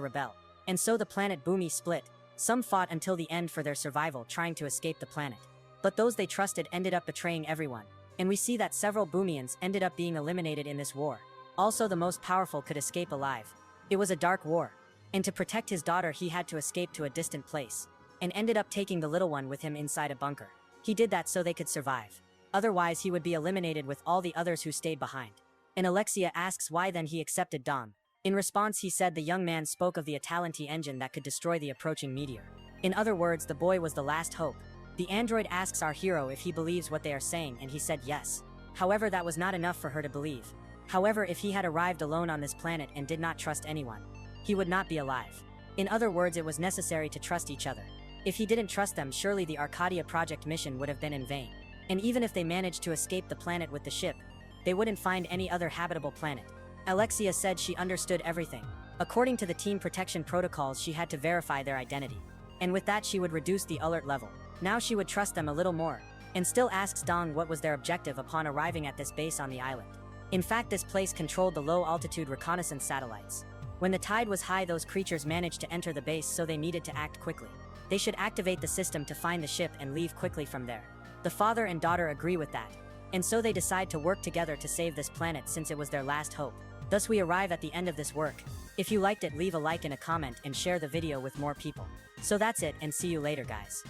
rebel. And so the planet Boommy split. Some fought until the end for their survival, trying to escape the planet. But those they trusted ended up betraying everyone. And we see that several Boomians ended up being eliminated in this war. Also, the most powerful could escape alive. It was a dark war. And to protect his daughter, he had to escape to a distant place. And ended up taking the little one with him inside a bunker. He did that so they could survive. Otherwise, he would be eliminated with all the others who stayed behind. And Alexia asks why then he accepted Dom. In response, he said the young man spoke of the Atalanti engine that could destroy the approaching meteor. In other words, the boy was the last hope. The android asks our hero if he believes what they are saying, and he said yes. However, that was not enough for her to believe. However, if he had arrived alone on this planet and did not trust anyone, he would not be alive. In other words, it was necessary to trust each other. If he didn't trust them, surely the Arcadia project mission would have been in vain. And even if they managed to escape the planet with the ship, they wouldn't find any other habitable planet. Alexia said she understood everything. According to the team protection protocols, she had to verify their identity. And with that, she would reduce the alert level. Now she would trust them a little more, and still asks Dong what was their objective upon arriving at this base on the island. In fact, this place controlled the low-altitude reconnaissance satellites. When the tide was high, those creatures managed to enter the base, so they needed to act quickly. They should activate the system to find the ship and leave quickly from there. The father and daughter agree with that, and so they decide to work together to save this planet since it was their last hope. Thus we arrive at the end of this work. If you liked it, leave a like and a comment and share the video with more people. So that's it, and see you later, guys.